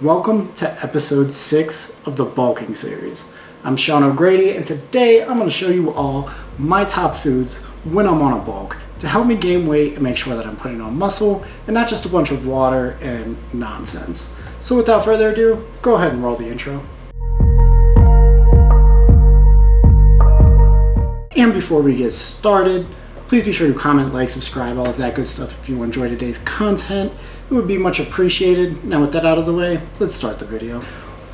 Welcome to episode 6 of the bulking series. I'm Sean O'Grady, and today I'm going to show you all my top foods when I'm on a bulk to help me gain weight and make sure that I'm putting on muscle and not just a bunch of water and nonsense. So without further ado, go ahead and roll the intro. And before we get started, please be sure to comment, like, subscribe, all of that good stuff if you enjoy today's content. It would be much appreciated. Now with that out of the way, let's start the video.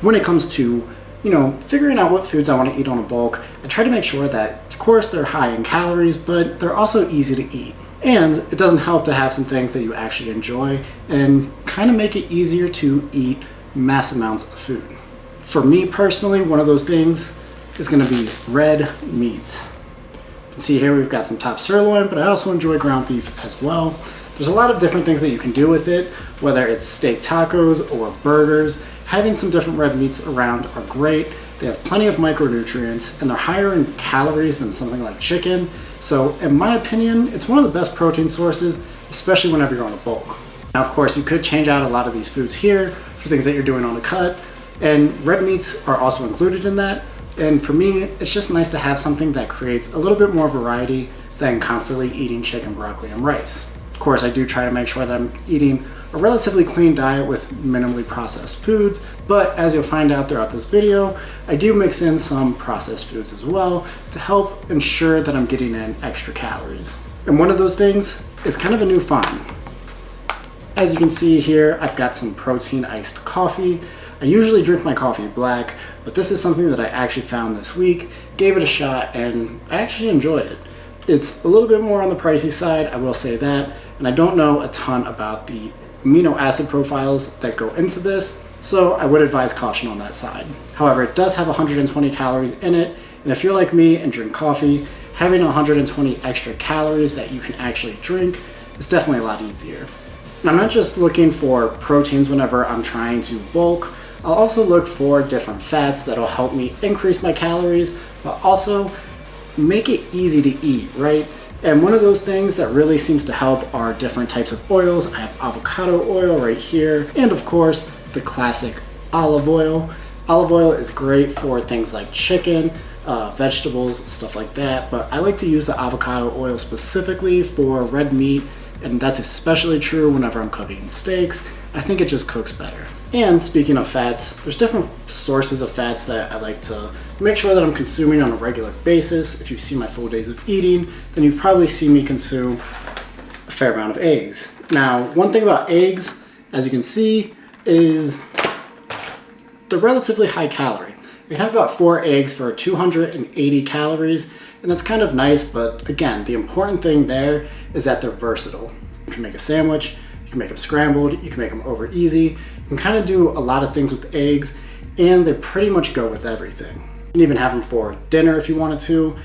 When it comes to, figuring out what foods I want to eat on a bulk, I try to make sure that, of course, they're high in calories, but they're also easy to eat. And it doesn't help to have some things that you actually enjoy and kind of make it easier to eat mass amounts of food. For me personally, one of those things is going to be red meats. You can see here we've got some top sirloin, but I also enjoy ground beef as well. There's a lot of different things that you can do with it, whether it's steak tacos or burgers. Having some different red meats around are great. They have plenty of micronutrients and they're higher in calories than something like chicken. So in my opinion, it's one of the best protein sources, especially whenever you're on a bulk. Now, of course, you could change out a lot of these foods here for things that you're doing on a cut, and red meats are also included in that. And for me, it's just nice to have something that creates a little bit more variety than constantly eating chicken, broccoli, and rice. Of course, I do try to make sure that I'm eating a relatively clean diet with minimally processed foods, but as you'll find out throughout this video, I do mix in some processed foods as well to help ensure that I'm getting in extra calories. And one of those things is kind of a new find. As you can see here, I've got some protein iced coffee. I usually drink my coffee black, but this is something that I actually found this week, gave it a shot, and I actually enjoyed it. It's a little bit more on the pricey side, I will say that, and I don't know a ton about the amino acid profiles that go into this, so I would advise caution on that side. However, it does have 120 calories in it, and if you're like me and drink coffee, having 120 extra calories that you can actually drink is definitely a lot easier. And I'm not just looking for proteins whenever I'm trying to bulk. I'll also look for different fats that'll help me increase my calories, but also make it easy to eat, right? And one of those things that really seems to help are different types of oils. I have avocado oil right here, and of course, the classic olive oil. Olive oil is great for things like chicken, vegetables, stuff like that, but I like to use the avocado oil specifically for red meat, and that's especially true whenever I'm cooking steaks. I think it just cooks better. And speaking of fats, there's different sources of fats that I like to make sure that I'm consuming on a regular basis. If you see my full days of eating, then you've probably seen me consume a fair amount of eggs. Now, one thing about eggs, as you can see, is they're relatively high calorie. You can have about 4 eggs for 280 calories, and that's kind of nice, but again, the important thing there is that they're versatile. You can make a sandwich, you can make them scrambled, you can make them over easy. You can kind of do a lot of things with eggs, and they pretty much go with everything. You can even have them for dinner if you wanted to,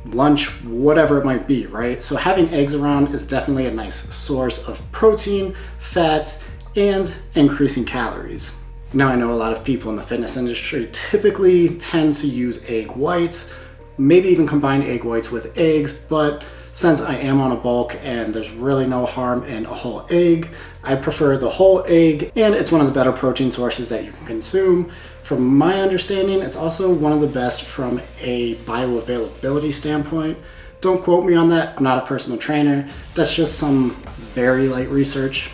lunch, whatever it might be, right? So having eggs around is definitely a nice source of protein, fats, and increasing calories. Now, I know a lot of people in the fitness industry typically tend to use egg whites, maybe even combine egg whites with eggs, but since I am on a bulk and there's really no harm in a whole egg, I prefer the whole egg, and it's one of the better protein sources that you can consume. From my understanding, it's also one of the best from a bioavailability standpoint. Don't quote me on that, I'm not a personal trainer. That's just some very light research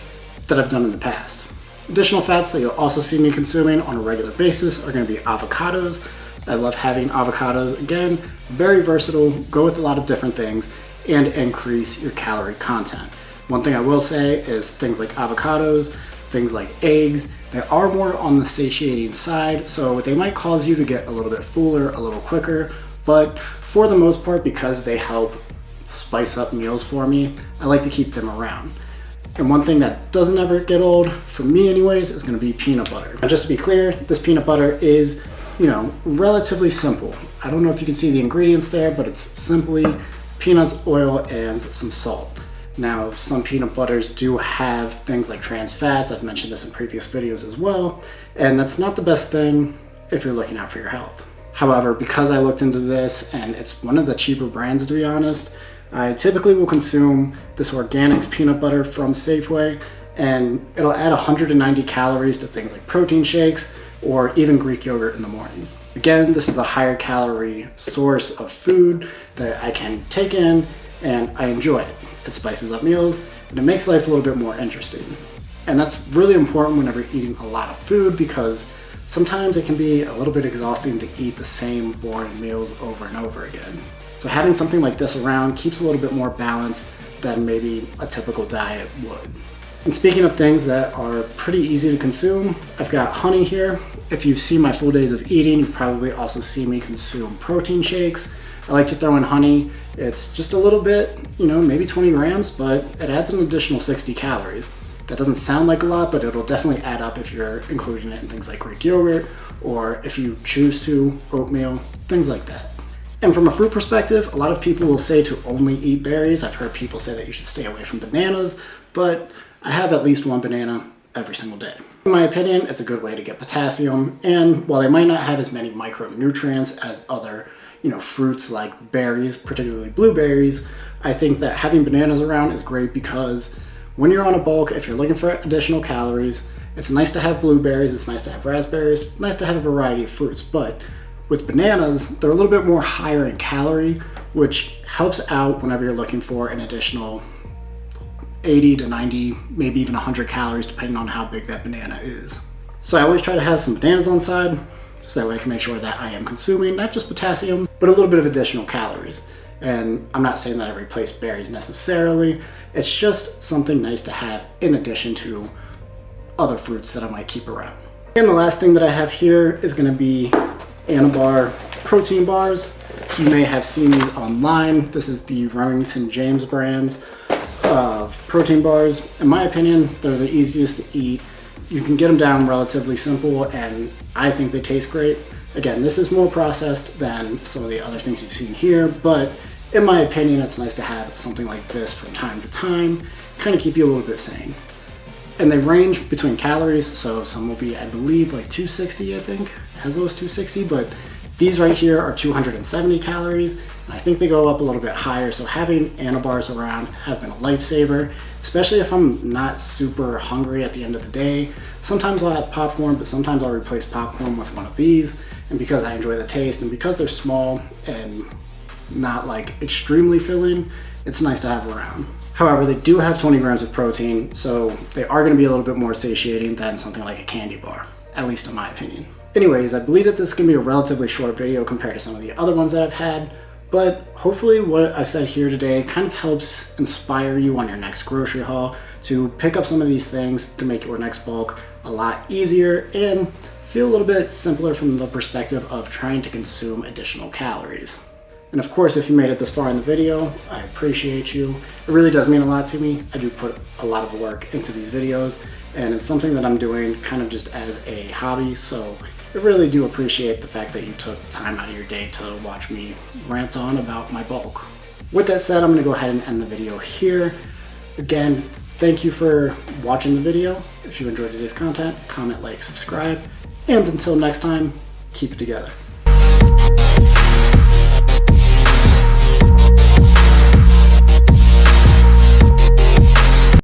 that I've done in the past. Additional fats that you'll also see me consuming on a regular basis are going to be avocados. I love having avocados. Again, very versatile, go with a lot of different things, and increase your calorie content. One thing I will say is things like avocados, things like eggs, they are more on the satiating side, so they might cause you to get a little bit fuller a little quicker, but for the most part, because they help spice up meals for me, I like to keep them around. And one thing that doesn't ever get old, for me anyways, is gonna be peanut butter. Now, just to be clear, this peanut butter is, relatively simple. I don't know if you can see the ingredients there, but it's simply peanuts, oil, and some salt. Now, some peanut butters do have things like trans fats. I've mentioned this in previous videos as well, and that's not the best thing if you're looking out for your health. However, because I looked into this, and it's one of the cheaper brands to be honest, I typically will consume this Organics peanut butter from Safeway, and it'll add 190 calories to things like protein shakes or even Greek yogurt in the morning. Again, this is a higher calorie source of food that I can take in, and I enjoy it. It spices up meals, and it makes life a little bit more interesting. And that's really important whenever eating a lot of food, because sometimes it can be a little bit exhausting to eat the same boring meals over and over again. So having something like this around keeps a little bit more balance than maybe a typical diet would. And speaking of things that are pretty easy to consume, I've got honey here. If you've seen my full days of eating, you've probably also seen me consume protein shakes. I like to throw in honey. It's just a little bit, maybe 20 grams, but it adds an additional 60 calories. That doesn't sound like a lot, but it'll definitely add up if you're including it in things like Greek yogurt, or if you choose to, oatmeal, things like that. And from a fruit perspective, a lot of people will say to only eat berries. I've heard people say that you should stay away from bananas, but I have at least one banana every single day. In my opinion, it's a good way to get potassium, and while they might not have as many micronutrients as other fruits like berries, particularly blueberries, I think that having bananas around is great because when you're on a bulk, if you're looking for additional calories, it's nice to have blueberries, it's nice to have raspberries, it's nice to have a variety of fruits, but with bananas, they're a little bit more higher in calorie, which helps out whenever you're looking for an additional 80 to 90, maybe even 100 calories, depending on how big that banana is. So I always try to have some bananas on side, so that way I can make sure that I am consuming not just potassium, but a little bit of additional calories. And I'm not saying that I replace berries necessarily, it's just something nice to have in addition to other fruits that I might keep around. And the last thing that I have here is going to be Anabar protein bars. You may have seen these online. This is the Remington James brand of protein bars. In my opinion, they're the easiest to eat. You can get them down relatively simple, and I think they taste great. Again, this is more processed than some of the other things you've seen here, but in my opinion, it's nice to have something like this from time to time, kind of keep you a little bit sane. And they range between calories, so some will be, I believe, like 260, I think, as low as 260, but these right here are 270 calories, and I think they go up a little bit higher, so having Anabars around have been a lifesaver, especially if I'm not super hungry at the end of the day. Sometimes I'll have popcorn, but sometimes I'll replace popcorn with one of these, and because I enjoy the taste, and because they're small and not like extremely filling, it's nice to have around. However, they do have 20 grams of protein, so they are going to be a little bit more satiating than something like a candy bar, at least in my opinion. Anyways, I believe that this is going to be a relatively short video compared to some of the other ones that I've had, but hopefully what I've said here today kind of helps inspire you on your next grocery haul to pick up some of these things to make your next bulk a lot easier and feel a little bit simpler from the perspective of trying to consume additional calories. And of course, if you made it this far in the video, I appreciate you. It really does mean a lot to me. I do put a lot of work into these videos, and it's something that I'm doing kind of just as a hobby, so I really do appreciate the fact that you took time out of your day to watch me rant on about my bulk. With that said, I'm going to go ahead and end the video here. Again, thank you for watching the video. If you enjoyed today's content, comment, like, subscribe, and until next time, keep it together.